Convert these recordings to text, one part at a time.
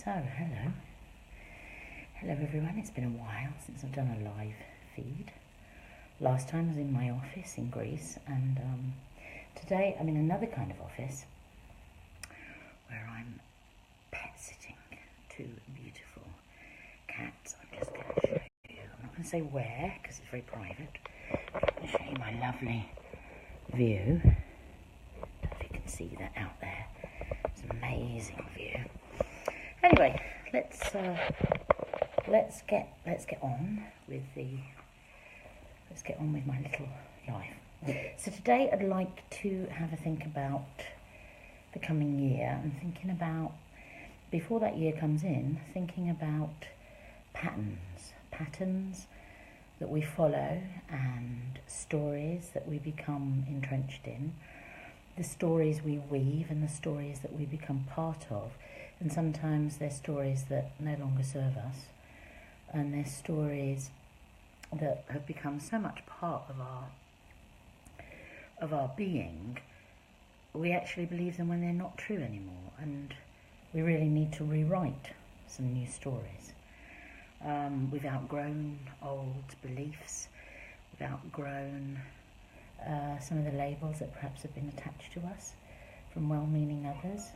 So, hello everyone. It's been a while since I've done a live feed. Last time I was in my office in Greece, and today I'm in another kind of office where I'm pet sitting two beautiful cats. I'm just going to show you. I'm not going to say where because it's very private. I'm going to show you my lovely view. I don't know if you can see that out there. It's an amazing view. Anyway, let's get on with my little life. So today I'd like to have a think about the coming year and thinking about, before that year comes in, thinking about patterns that we follow and stories that we become entrenched in, the stories we weave and the stories that we become part of. And sometimes they're stories that no longer serve us, and they're stories that have become so much part of our being, we actually believe them when they're not true anymore, and we really need to rewrite some new stories. We've outgrown old beliefs, we've outgrown some of the labels that perhaps have been attached to us from well-meaning others.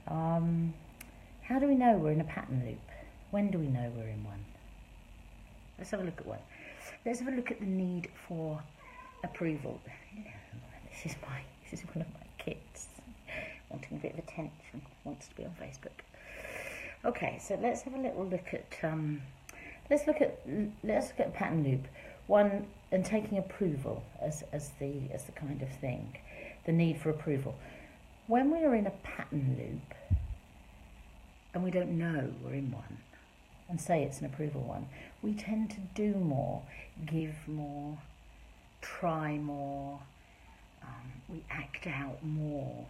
How do we know we're in a pattern loop? When do we know we're in one? Let's have a look at one. Let's have a look at the need for approval. This is one of my kids wanting a bit of attention, wants to be on Facebook. Okay, so let's have a little look at let's look at pattern loop one, and taking approval as the kind of thing, the need for approval. When we are in a pattern loop and we don't know we're in one, and say it's an approval one, we tend to do more, give more, try more, we act out more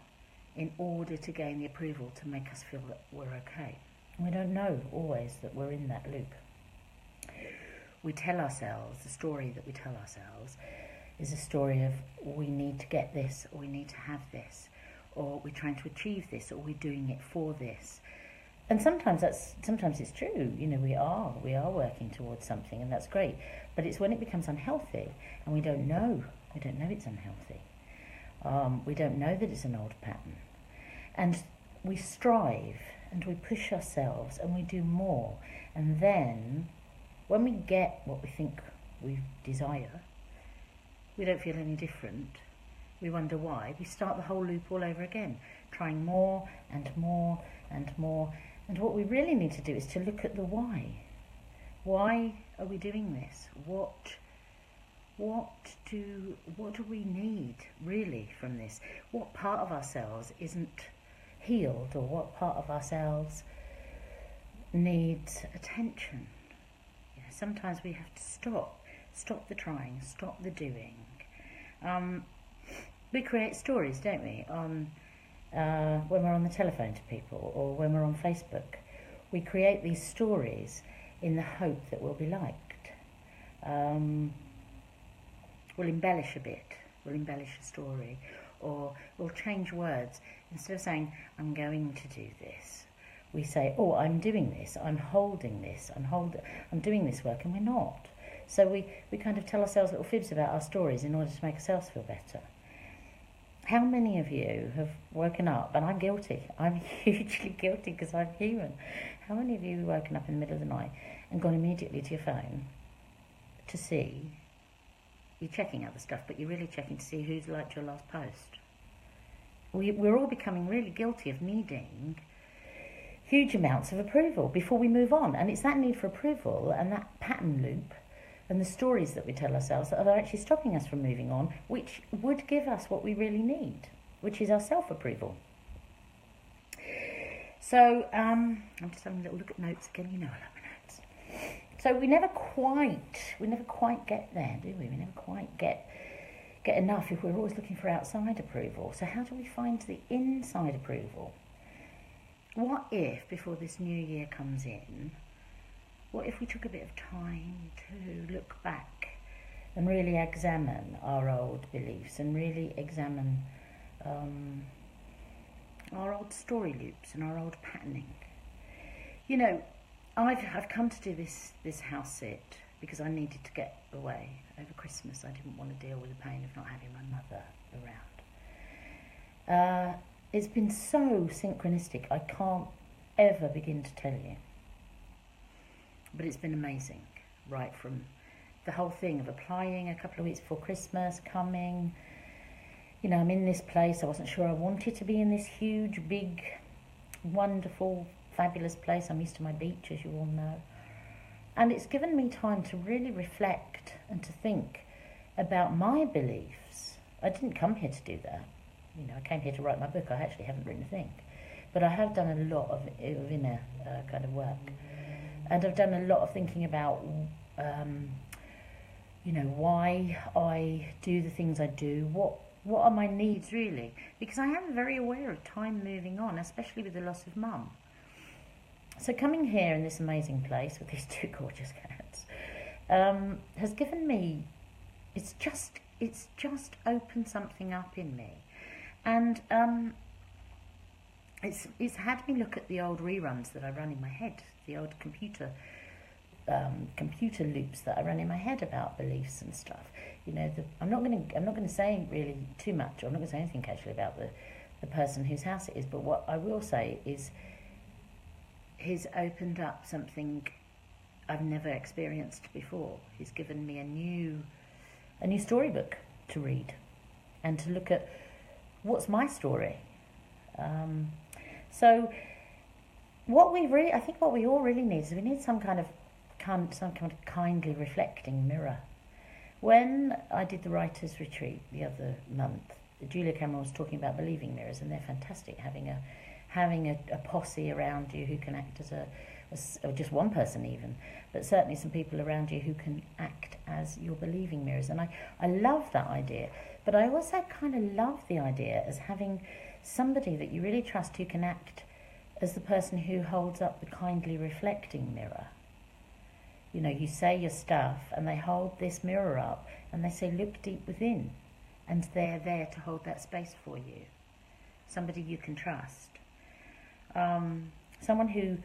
in order to gain the approval to make us feel that we're okay. And we don't know always that we're in that loop. We tell ourselves, the story that we tell ourselves is a story of we need to get this, or we need to have this, or we're trying to achieve this, or we're doing it for this. And sometimes it's true, you know, we are working towards something, and that's great. But it's when it becomes unhealthy and we don't know it's unhealthy. We don't know that it's an old pattern. And we strive and we push ourselves and we do more. And then when we get what we think we desire, we don't feel any different. We wonder why. We start the whole loop all over again, trying more and more and more. And what we really need to do is to look at the why. Why are we doing this? What do we need really from this? What part of ourselves isn't healed, or what part of ourselves needs attention? You know, sometimes we have to stop the trying, stop the doing. We create stories, don't we, when we're on the telephone to people, or when we're on Facebook. We create these stories in the hope that we'll be liked. We'll embellish a bit, we'll embellish a story, or we'll change words. Instead of saying, I'm going to do this, we say, oh, I'm doing this, I'm holding this, I'm doing this work, and we're not. So we kind of tell ourselves little fibs about our stories in order to make ourselves feel better. How many of you have woken up, and I'm guilty, I'm hugely guilty because I'm human. How many of you have woken up in the middle of the night and gone immediately to your phone to see, you're checking other stuff, but you're really checking to see who's liked your last post? We're all becoming really guilty of needing huge amounts of approval before we move on. And it's that need for approval and that pattern loop and the stories that we tell ourselves that are actually stopping us from moving on, which would give us what we really need, which is our self-approval. So I'm just having a little look at notes again. You know I love my notes. So we never quite get there, do we? We never quite get enough if we're always looking for outside approval. So how do we find the inside approval? What if, before this new year comes in, what if we took a bit of time to look back and really examine our old beliefs and really examine our old story loops and our old patterning? You know, I've come to do this house sit because I needed to get away over Christmas. I didn't want to deal with the pain of not having my mother around. It's been so synchronistic, I can't ever begin to tell you. But it's been amazing, right from the whole thing of applying a couple of weeks before Christmas, coming, you know, I'm in this place. I wasn't sure I wanted to be in this huge, big, wonderful, fabulous place. I'm used to my beach, as you all know. And it's given me time to really reflect and to think about my beliefs. I didn't come here to do that. You know, I came here to write my book. I actually haven't written a thing. But I have done a lot of inner kind of work. And I've done a lot of thinking about, you know, why I do the things I do. What are my needs, really? Because I am very aware of time moving on, especially with the loss of Mum. So coming here in this amazing place with these two gorgeous cats has given me, it's just opened something up in me. And it's had me look at the old reruns that I run in my head, the old computer loops that I run in my head about beliefs and stuff. You know, I'm not going to say really too much. Or I'm not going to say anything actually about the person whose house it is. But what I will say is, he's opened up something I've never experienced before. He's given me a new storybook to read and to look at what's my story. So I think what we all really need is we need some kind of kindly reflecting mirror. When I did the writers' retreat the other month, Julia Cameron was talking about believing mirrors, and they're fantastic. Having a posse around you who can act as or just one person even, but certainly some people around you who can act as your believing mirrors. And I love that idea, but I also kind of love the idea as having somebody that you really trust who can act as the person who holds up the kindly reflecting mirror. You know, you say your stuff and they hold this mirror up and they say, look deep within. And they're there to hold that space for you. Somebody you can trust. Someone who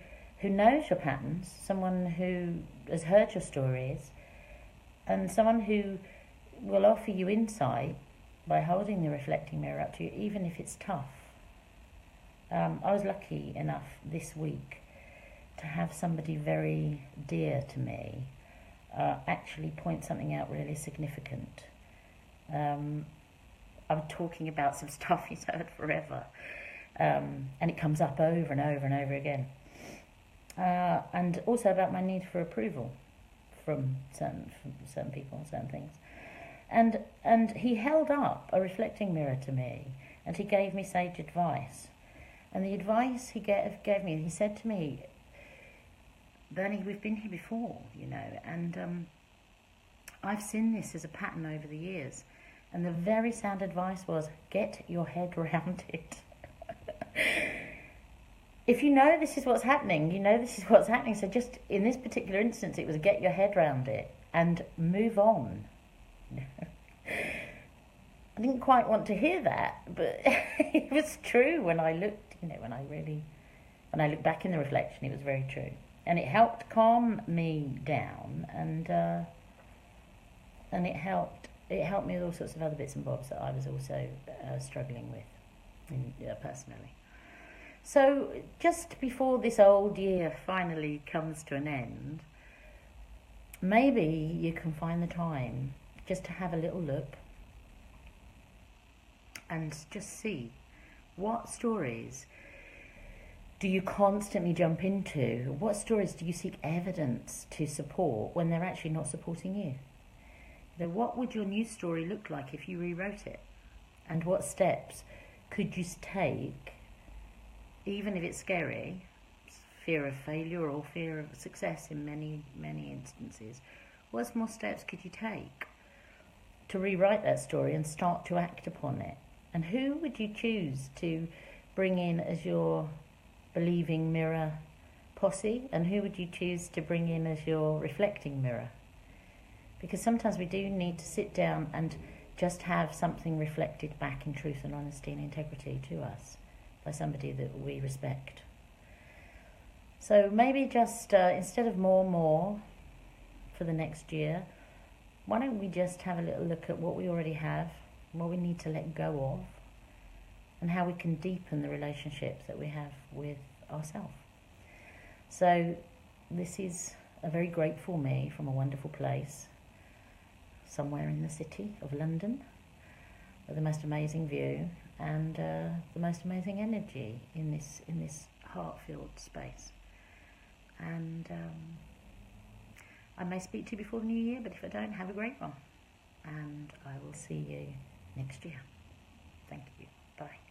knows your patterns, someone who has heard your stories, and someone who will offer you insight by holding the reflecting mirror up to you, even if it's tough. I was lucky enough this week to have somebody very dear to me actually point something out really significant. I'm talking about some stuff he's heard forever, and it comes up over and over and over again. And also about my need for approval from certain people and certain things. And he held up a reflecting mirror to me, and he gave me sage advice. And the advice he gave me, he said to me, Bernie, we've been here before, you know, and I've seen this as a pattern over the years. And the very sound advice was, get your head around it. If you know this is what's happening, you know this is what's happening. So just in this particular instance, it was get your head around it and move on. I didn't quite want to hear that, but it was true when I looked, you know, when I looked back in the reflection, it was very true. And it helped calm me down, and it helped me with all sorts of other bits and bobs that I was also struggling with personally. So just before this old year finally comes to an end, maybe you can find the time just to have a little look and just see what stories do you constantly jump into? What stories do you seek evidence to support when they're actually not supporting you? You know, what would your new story look like if you rewrote it? And what steps could you take, even if it's scary, fear of failure or fear of success in many, many instances? What more steps could you take to rewrite that story and start to act upon it? And who would you choose to bring in as your believing mirror posse? And who would you choose to bring in as your reflecting mirror? Because sometimes we do need to sit down and just have something reflected back in truth and honesty and integrity to us by somebody that we respect. So maybe just instead of more for the next year, why don't we just have a little look at what we already have, what we need to let go of, and how we can deepen the relationships that we have with ourselves. So this is a very grateful me from a wonderful place, somewhere in the city of London, with the most amazing view and the most amazing energy in this heart-filled space. And I may speak to you before the new year, but if I don't, have a great one. And I will see you next year. Thank you. Bye.